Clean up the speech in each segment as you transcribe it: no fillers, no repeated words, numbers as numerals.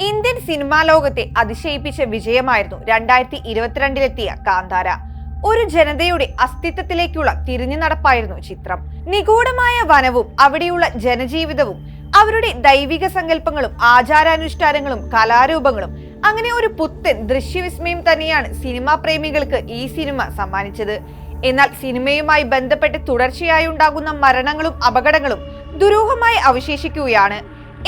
Indian cinema ലോകത്തെ അതിശയിപ്പിച്ച വിജയമായിരുന്നു 2022-ലെത്തിയ കാന്താര. ഒരു ജനതയുടെ അസ്തിത്വത്തിലേക്കുള്ള തിരിഞ്ഞു നടപ്പായിരുന്നു ചിത്രം. നിഗൂഢമായ വനവും അവിടെയുള്ള ജനജീവിതവും അവരുടെ ദൈവിക സങ്കല്പങ്ങളും ആചാരാനുഷ്ഠാനങ്ങളും കലാരൂപങ്ങളും അങ്ങനെ ഒരു പുത്തൻ ദൃശ്യവിസ്മയം തന്നെയാണ് സിനിമാ പ്രേമികൾക്ക് ഈ സിനിമ സമ്മാനിച്ചത്. എന്നാൽ സിനിമയുമായി ബന്ധപ്പെട്ട് തുടർച്ചയായി ഉണ്ടാകുന്ന മരണങ്ങളും അപകടങ്ങളും ദുരൂഹമായി അവശേഷിക്കുകയാണ്.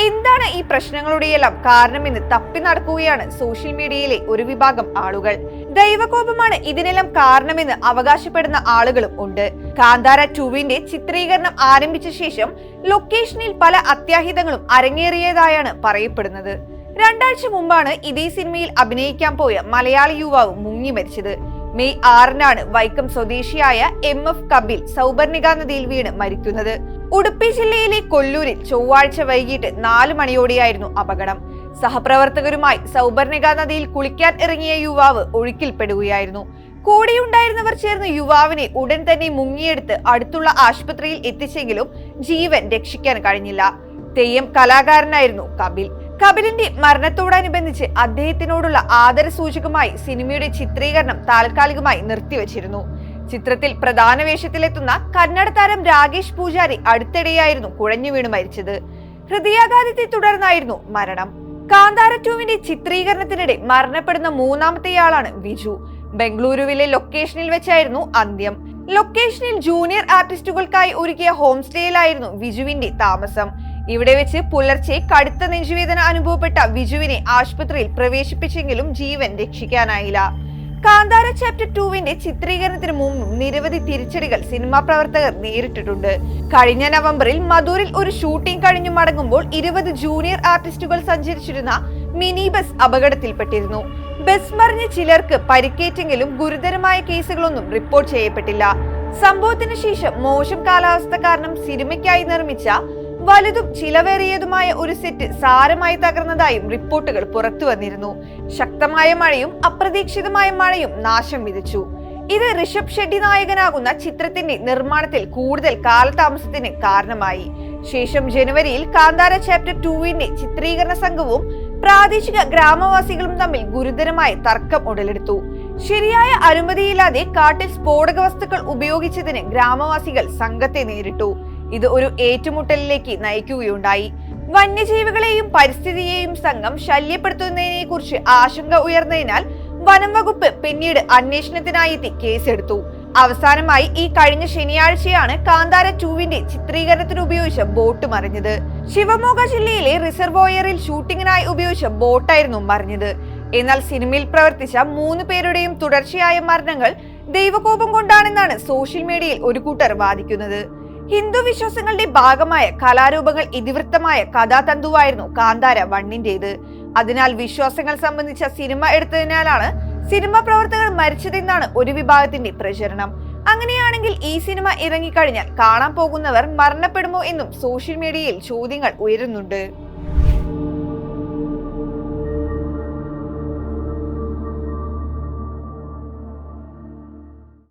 എന്താണ് ഈ പ്രശ്നങ്ങളുടെയെല്ലാം കാരണമെന്ന് തപ്പി നടക്കുകയാണ് സോഷ്യൽ മീഡിയയിലെ ഒരു വിഭാഗം ആളുകൾ. ദൈവകോപമാണ് ഇതിനെല്ലാം കാരണമെന്ന് അവകാശപ്പെടുന്ന ആളുകളും ഉണ്ട്. കാന്താര 2-ന്റെ ചിത്രീകരണം ആരംഭിച്ച ശേഷം ലൊക്കേഷനിൽ പല അത്യാഹിതങ്ങളും അരങ്ങേറിയതായാണ് പറയപ്പെടുന്നത്. 2 ആഴ്ച മുമ്പാണ് ഇതേ സിനിമയിൽ അഭിനയിക്കാൻ പോയ മലയാളി യുവാവ് മുങ്ങി മരിച്ചത്. മെയ് 6-നാണ് വൈക്കം സ്വദേശിയായ MF കപിൽ സൗപർണിക നദിയിൽ വീണ് മരിക്കുന്നത്. ഉടുപ്പി ജില്ലയിലെ കൊല്ലൂരിൽ ചൊവ്വാഴ്ച വൈകിട്ട് 4 മണിയോടെയായിരുന്നു അപകടം. സഹപ്രവർത്തകരുമായി സൗപർണിക നദിയിൽ കുളിക്കാൻ ഇറങ്ങിയ യുവാവ് ഒഴുക്കിൽപ്പെടുകയായിരുന്നു. കൂടെയുണ്ടായിരുന്നവർ ചേർന്ന് യുവാവിനെ ഉടൻ തന്നെ മുങ്ങിയെടുത്ത് അടുത്തുള്ള ആശുപത്രിയിൽ എത്തിച്ചെങ്കിലും ജീവൻ രക്ഷിക്കാൻ കഴിഞ്ഞില്ല. തെയ്യം കലാകാരനായിരുന്നു കപിൽ. കപിലിന്റെ മരണത്തോടനുബന്ധിച്ച് അദ്ദേഹത്തിനോടുള്ള ആദരസൂചകമായി സിനിമയുടെ ചിത്രീകരണം താൽക്കാലികമായി നിർത്തിവച്ചിരുന്നു. ചിത്രത്തിൽ പ്രധാന വേഷത്തിലെത്തുന്ന കന്നഡ താരം രാകേഷ് പൂജാരി അടുത്തിടെയായിരുന്നു കുഴഞ്ഞു വീണ് മരിച്ചത്. ഹൃദയാഘാതത്തെ തുടർന്നായിരുന്നു മരണം. കാന്താര 2-ന്റെ ചിത്രീകരണത്തിനിടെ മരണപ്പെടുന്ന 3ാമത്തെയാളാണ് വിജു. ബംഗളൂരുവിലെ ലൊക്കേഷനിൽ വെച്ചായിരുന്നു അന്ത്യം. ലൊക്കേഷനിൽ ജൂനിയർ ആർട്ടിസ്റ്റുകൾക്കായി ഒരുക്കിയ ഹോം സ്റ്റേയിലായിരുന്നു വിജുവിന്റെ താമസം. ഇവിടെ വെച്ച് പുലർച്ചെ കടുത്ത നെഞ്ചുവേദന അനുഭവപ്പെട്ട വിജുവിനെ ആശുപത്രിയിൽ പ്രവേശിപ്പിച്ചെങ്കിലും ജീവൻ രക്ഷിക്കാനായില്ല. കാന്താര ചാപ്റ്റർ 2-ന്റെ ചിത്രീകരണത്തിന് മുമ്പും നിരവധി തിരിച്ചടികൾ സിനിമാ പ്രവർത്തകർ നേരിട്ടിട്ടുണ്ട്. കഴിഞ്ഞ നവംബറിൽ മധൂരിൽ ഒരു ഷൂട്ടിംഗ് കഴിഞ്ഞു മടങ്ങുമ്പോൾ 20 ജൂനിയർ ആർട്ടിസ്റ്റുകൾ സഞ്ചരിച്ചിരുന്ന മിനി ബസ് അപകടത്തിൽപ്പെട്ടിരുന്നു. ബസ് മറിഞ്ഞ് ചിലർക്ക് പരിക്കേറ്റെങ്കിലും ഗുരുതരമായ കേസുകളൊന്നും റിപ്പോർട്ട് ചെയ്യപ്പെട്ടില്ല. സംഭവത്തിന് ശേഷം മോശം കാലാവസ്ഥ കാരണം സിനിമയ്ക്കായി നിർമ്മിച്ച വലുതും ചിലവേറിയതുമായ ഒരു സെറ്റ് സാരമായി തകർന്നതായും റിപ്പോർട്ടുകൾ പുറത്തു വന്നിരുന്നു. ശക്തമായ മഴയും അപ്രതീക്ഷിതമായ മഴയും നാശം വിതച്ചു. ഇത് ഋഷഭ് ഷെട്ടി നായകനാകുന്ന ചിത്രത്തിന്റെ നിർമ്മാണത്തിൽ കൂടുതൽ കാലതാമസത്തിന് കാരണമായി. ശേഷം ജനുവരിയിൽ കാന്താര ചാപ്റ്റർ 2-ന്റെ ചിത്രീകരണ സംഘവും പ്രാദേശിക ഗ്രാമവാസികളും തമ്മിൽ ഗുരുതരമായ തർക്കം ഉടലെടുത്തു. ശരിയായ അനുമതിയില്ലാതെ കാട്ടിൽ സ്ഫോടക വസ്തുക്കൾ ഉപയോഗിച്ചതിന് ഗ്രാമവാസികൾ സംഘത്തെ നേരിട്ടു. ഇത് ഒരു ഏറ്റുമുട്ടലിലേക്ക് നയിക്കുകയുണ്ടായി. വന്യജീവികളെയും പരിസ്ഥിതിയെയും സംഘം ശല്യപ്പെടുത്തുന്നതിനെ കുറിച്ച് ആശങ്ക ഉയർന്നതിനാൽ വനം വകുപ്പ് പിന്നീട് അന്വേഷണത്തിനായി എത്തി കേസെടുത്തു. അവസാനമായി ഈ കഴിഞ്ഞ ശനിയാഴ്ചയാണ് കാന്താര 2-ന്റെ ചിത്രീകരണത്തിന് ഉപയോഗിച്ച ബോട്ട് മറിഞ്ഞത്. ശിവമോഗ ജില്ലയിലെ റിസർവോയറിൽ ഷൂട്ടിങ്ങിനായി ഉപയോഗിച്ച ബോട്ടായിരുന്നു മറിഞ്ഞത്. എന്നാൽ സിനിമയിൽ പ്രവർത്തിച്ച 3 പേരുടെയും തുടർച്ചയായ മരണങ്ങൾ ദൈവകോപം കൊണ്ടാണെന്നാണ് സോഷ്യൽ മീഡിയയിൽ ഒരു കൂട്ടർ വാദിക്കുന്നത്. ഹിന്ദു വിശ്വാസങ്ങളുടെ ഭാഗമായ കലാരൂപങ്ങൾ ഇതിവൃത്തമായ കഥാതന്തുവായിരുന്നു കാന്താര 1-ന്റേത്. അതിനാൽ വിശ്വാസങ്ങൾ സംബന്ധിച്ച സിനിമ എടുത്തതിനാലാണ് സിനിമാ പ്രവർത്തകർ മരിച്ചതെന്നാണ് ഒരു വിഭാഗത്തിന്റെ പ്രചരണം. അങ്ങനെയാണെങ്കിൽ ഈ സിനിമ ഇറങ്ങിക്കഴിഞ്ഞാൽ കാണാൻ പോകുന്നവർ മരണപ്പെടുമോ എന്നും സോഷ്യൽ മീഡിയയിൽ ചോദ്യങ്ങൾ ഉയരുന്നുണ്ട്.